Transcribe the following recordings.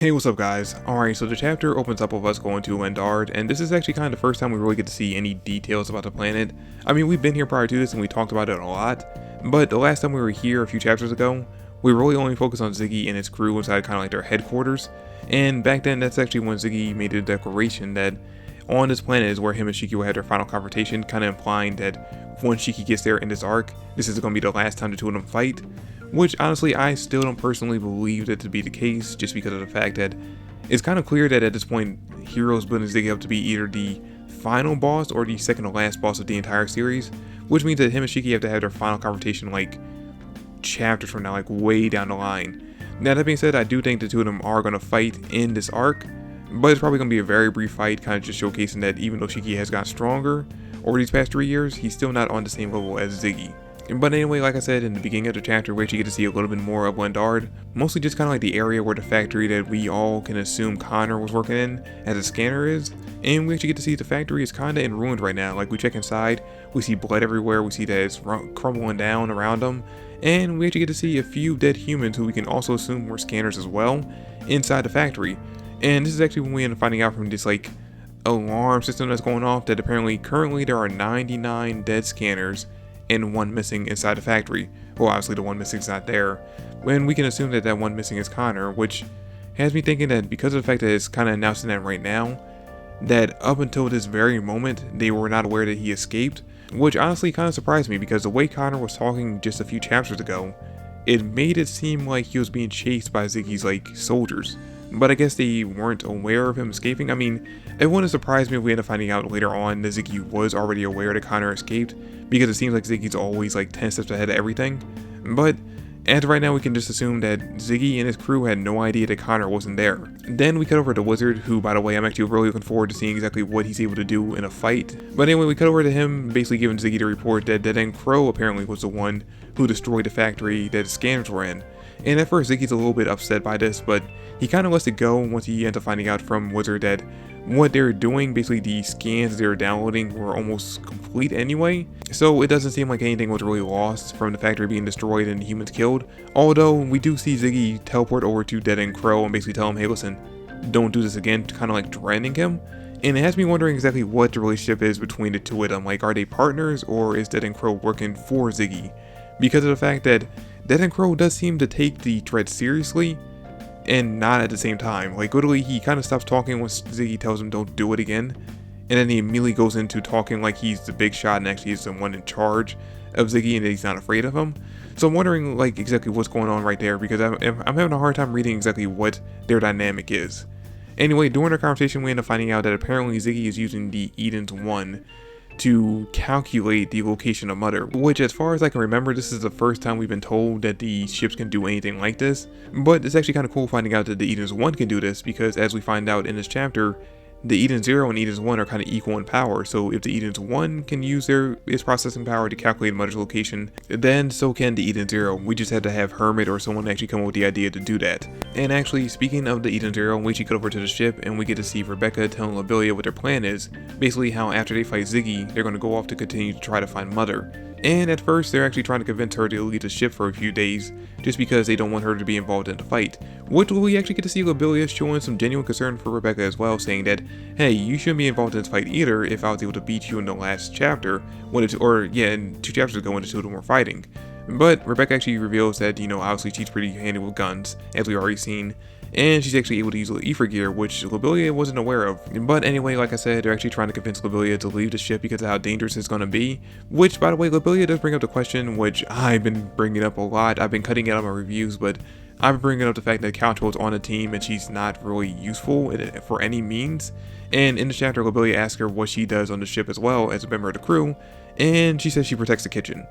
Hey, what's up guys? Alright, so the chapter opens up with us going to Lendard, and this is actually kind of the first time we really get to see any details about the planet. I mean, we've been here prior to this and we talked about it a lot, but the last time we were here a few chapters ago, we really only focused on Ziggy and his crew inside kind of like their headquarters, and back then that's actually when Ziggy made the declaration that on this planet is where him and Shiki will have their final confrontation, kind of implying that once Shiki gets there in this arc, this is going to be the last time the two of them fight. Which honestly, I still don't personally believe that to be the case, just because of the fact that it's kind of clear that at this point, Hero's building Ziggy up to be either the final boss or the second to last boss of the entire series, which means that him and Shiki have to have their final confrontation like chapters from now, like way down the line. Now that being said, I do think the two of them are going to fight in this arc, but it's probably going to be a very brief fight, kind of just showcasing that even though Shiki has gotten stronger over these past 3 years, he's still not on the same level as Ziggy. But anyway, like I said in the beginning of the chapter, we actually get to see a little bit more of Lendard, mostly just kind of like the area where the factory that we all can assume Connor was working in as a scanner is, and we actually get to see the factory is kind of in ruins right now. Like, we check inside, we see blood everywhere, we see that it's crumbling down around them, and we actually get to see a few dead humans who we can also assume were scanners as well inside the factory. And this is actually when we end up finding out from this like alarm system that's going off that apparently currently there are 99 dead scanners and one missing inside the factory. Well, obviously the one missing is not there, when we can assume that that one missing is Connor, which has me thinking that because of the fact that it's kind of announcing that right now, that up until this very moment they were not aware that he escaped, which honestly kind of surprised me because the way Connor was talking just a few chapters ago, it made it seem like he was being chased by Ziggy's like soldiers. But I guess they weren't aware of him escaping. I mean, it wouldn't surprise me if we end up finding out later on that Ziggy was already aware that Connor escaped, because it seems like Ziggy's always like 10 steps ahead of everything. But as of right now, we can just assume that Ziggy and his crew had no idea that Connor wasn't there. Then we cut over to Wizard, who, by the way, I'm actually really looking forward to seeing exactly what he's able to do in a fight. But anyway, we cut over to him basically giving Ziggy the report that Dead End Crow apparently was the one who destroyed the factory that the scanners were in. And at first, Ziggy's a little bit upset by this, but he kind of lets it go once he ends up finding out from Wizard that what they're doing, basically the scans they're downloading, were almost complete anyway. So it doesn't seem like anything was really lost from the factory being destroyed and the humans killed. Although we do see Ziggy teleport over to Dead End Crow and basically tell him, hey listen, don't do this again, kind of like threatening him. And it has me wondering exactly what the relationship is between the two of them. Like, are they partners, or is Dead End Crow working for Ziggy? Because of the fact that Dead End Crow does seem to take the threat seriously, and not at the same time. Like, literally, he kind of stops talking once Ziggy tells him don't do it again, and then he immediately goes into talking like he's the big shot and actually is the one in charge of Ziggy and that he's not afraid of him. So I'm wondering like exactly what's going on right there, because I'm having a hard time reading exactly what their dynamic is. Anyway, during our conversation, we end up finding out that apparently Ziggy is using the Eden's 1 to calculate the location of Mother, which as far as I can remember, this is the first time we've been told that the ships can do anything like this. But it's actually kind of cool finding out that the Eden's 1 can do this, because as we find out in this chapter, the Eden's 0 and Eden's 1 are kind of equal in power. So if the Eden's 1 can use its processing power to calculate Mother's location, then so can the Eden's 0. We just had to have Hermit or someone actually come up with the idea to do that. And actually, speaking of the Eden's 0, we actually cut over to the ship and we get to see Rebecca telling Lobelia what their plan is. Basically how after they fight Ziggy, they're going to go off to continue to try to find Mother. And at first, they're actually trying to convince her to leave the ship for a few days, just because they don't want her to be involved in the fight. Which we actually get to see Lobelia showing some genuine concern for Rebecca as well, saying that, hey, you shouldn't be involved in this fight either if I was able to beat you in the last chapter, in 2 chapters ago when the two of them were fighting. But Rebecca actually reveals that, obviously she's pretty handy with guns, as we've already seen, and she's actually able to use Ether gear, which Lobelia wasn't aware of. But anyway, like I said, they're actually trying to convince Lobelia to leave the ship because of how dangerous it's going to be. Which, by the way, Lobelia does bring up the question, which I've been bringing up a lot. I've been cutting it out of my reviews, but I've been bringing up the fact that Caltro's on the team and she's not really useful for any means. And in the chapter, Lobelia asks her what she does on the ship as well as a member of the crew, and she says she protects the kitchen.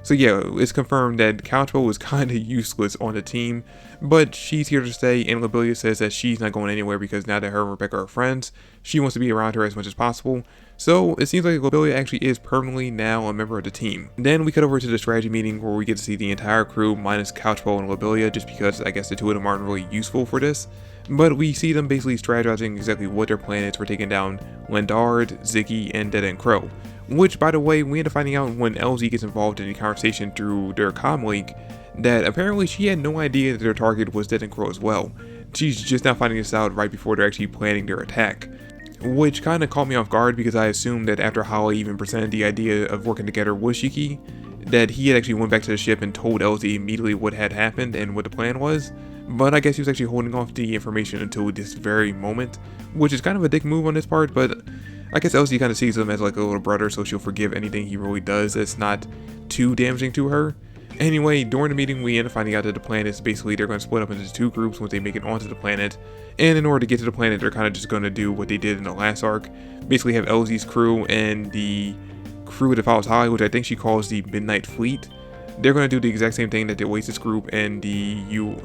So yeah, it's confirmed that Caltro is kind of useless on the team, but she's here to stay, and Lobelia says that she's not going anywhere because now that her and Rebecca are friends, she wants to be around her as much as possible. So it seems like Lobelia actually is permanently now a member of the team. Then we cut over to the strategy meeting where we get to see the entire crew minus Caltro and Lobelia, just because I guess the two of them aren't really useful for this. But we see them basically strategizing exactly what their plan is for taking down Lendard, Ziggy, and Dead End Crow. Which, by the way, we end up finding out when LZ gets involved in the conversation through their comm link that apparently she had no idea that their target was Dead End Crow as well. she's just now finding this out right before they're actually planning their attack. Which kind of caught me off guard because I assumed that after Holly even presented the idea of working together with Shiki, that he had actually went back to the ship and told Elsie immediately what had happened and what the plan was. But I guess he was actually holding off the information until this very moment, which is kind of a dick move on his part, but I guess Elsie kind of sees him as like a little brother, so she'll forgive anything he really does that's not too damaging to her. Anyway, during the meeting, we end up finding out that the plan is basically they're going to split up into 2 groups once they make it onto the planet. And in order to get to the planet, they're kind of just going to do what they did in the last arc. Basically have Elsie's crew and the crew that follows Holly, which I think she calls the Midnight Fleet. They're going to do the exact same thing that the Oasis group and the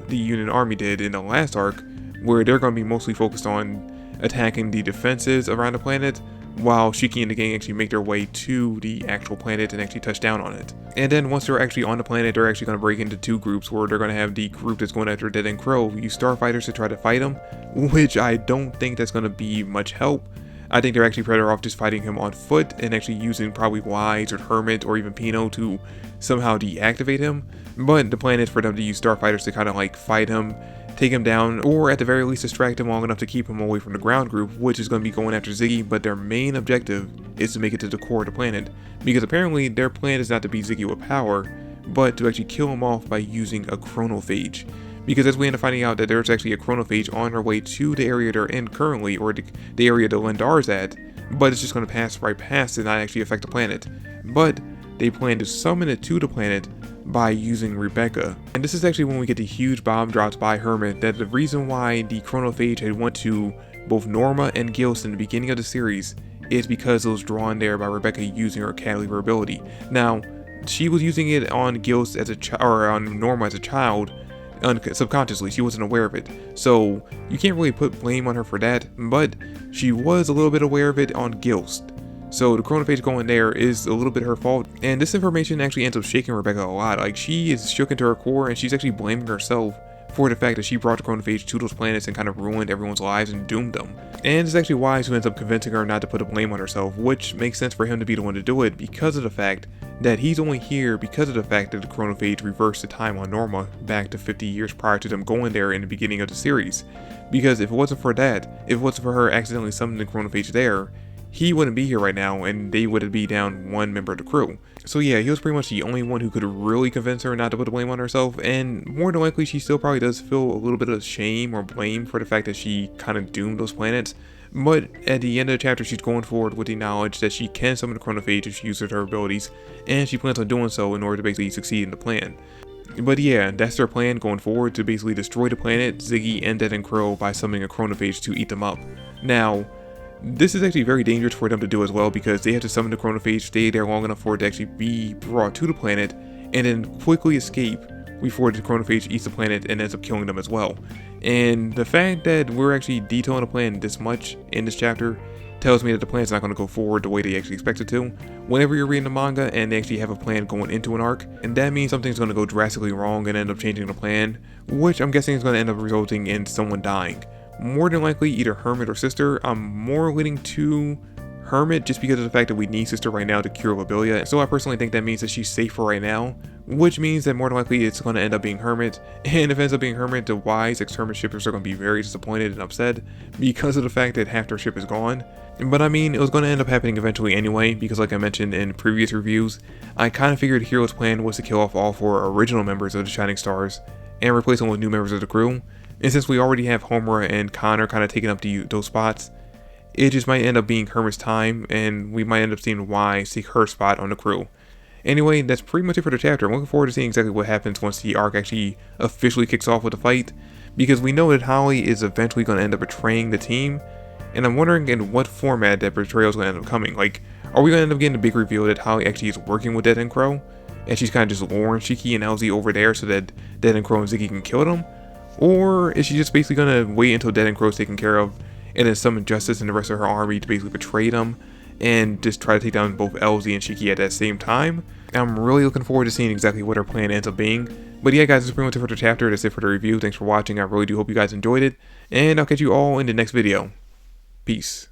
Union Army did in the last arc, where they're going to be mostly focused on attacking the defenses around the planet, while Shiki and the gang actually make their way to the actual planet and actually touch down on it. And then once they're actually on the planet, they're actually going to break into 2 groups, where they're going to have the group that's going after Dead and Crow use starfighters to try to fight him, which I don't think that's going to be much help. I think they're actually better off just fighting him on foot and actually using probably Wise or Hermit or even Pino to somehow deactivate him. But the plan is for them to use starfighters to kind of like fight him, take him down, or at the very least distract him long enough to keep him away from the ground group, which is going to be going after Ziggy. But their main objective is to make it to the core of the planet, because apparently their plan is not to beat Ziggy with power, but to actually kill him off by using a Chronophage. Because as we end up finding out that there's actually a Chronophage on her way to the area they're in currently, or the area that Lendar's at, but it's just going to pass right past and not actually affect the planet. But they plan to summon it to the planet by using Rebecca. And this is actually when we get the huge bomb drops by Hermit, that the reason why the Chronophage had went to both Norma and Gilst in the beginning of the series is because it was drawn there by Rebecca using her cantilever ability. Now, she was using it on Gilst as a or on Norma as a child, subconsciously. She wasn't aware of it, so you can't really put blame on her for that, but she was a little bit aware of it on Gilst. So the Chronophage going there is a little bit her fault, and this information actually ends up shaking Rebecca a lot. Like, she is shook into her core, and she's actually blaming herself for the fact that she brought the Chronophage to those planets and kind of ruined everyone's lives and doomed them. And it's actually Wise who ends up convincing her not to put the blame on herself, which makes sense for him to be the one to do it, because of the fact that he's only here because of the fact that the Chronophage reversed the time on Norma back to 50 years prior to them going there in the beginning of the series. Because if it wasn't for that, if it wasn't for her accidentally summoning the Chronophage there, he wouldn't be here right now, and they would be down 1 member of the crew. So yeah, he was pretty much the only one who could really convince her not to put the blame on herself, and more than likely she still probably does feel a little bit of shame or blame for the fact that she kind of doomed those planets. But at the end of the chapter, she's going forward with the knowledge that she can summon the Chronophage if she uses her abilities, and she plans on doing so in order to basically succeed in the plan. But yeah, that's their plan going forward, to basically destroy the planet, Ziggy, and Dead and Crow by summoning a Chronophage to eat them up. Now, this is actually very dangerous for them to do as well, because they have to summon the Chronophage, stay there long enough for it to actually be brought to the planet, and then quickly escape before the Chronophage eats the planet and ends up killing them as well. And the fact that we're actually detailing the plan this much in this chapter tells me that the plan's not going to go forward the way they actually expect it to. Whenever you're reading the manga and they actually have a plan going into an arc, and that means something's going to go drastically wrong and end up changing the plan, which I'm guessing is going to end up resulting in someone dying. More than likely either Hermit or Sister. I'm more leaning to Hermit just because of the fact that we need Sister right now to cure Lobelia, so I personally think that means that she's safe for right now, which means that more than likely it's going to end up being Hermit. And if it ends up being Hermit, the Wise ex-Hermit shippers are going to be very disappointed and upset because of the fact that half their ship is gone. But I mean, it was going to end up happening eventually anyway, because like I mentioned in previous reviews, I kind of figured Hero's plan was to kill off all 4 original members of the Shining Stars and replace them with new members of the crew. And since we already have Homura and Connor kind of taking up those spots, it just might end up being Hermit's time, and we might end up seeing Wise take her spot on the crew. Anyway, that's pretty much it for the chapter. I'm looking forward to seeing exactly what happens once the arc actually officially kicks off with the fight, because we know that Holly is eventually going to end up betraying the team, and I'm wondering in what format that betrayal is going to end up coming. Like, are we going to end up getting a big reveal that Holly actually is working with Dead and Crow, and she's kind of just luring Shiki and Elsie over there so that Dead and Crow and Ziggy can kill them? Or is she just basically going to wait until Dead and Crow is taken care of, and then summon Justice and the rest of her army to basically betray them, and just try to take down both Elsie and Shiki at that same time? I'm really looking forward to seeing exactly what her plan ends up being. But yeah guys, that's pretty much it for the chapter. That's it for the review. Thanks for watching. I really do hope you guys enjoyed it, and I'll catch you all in the next video. Peace.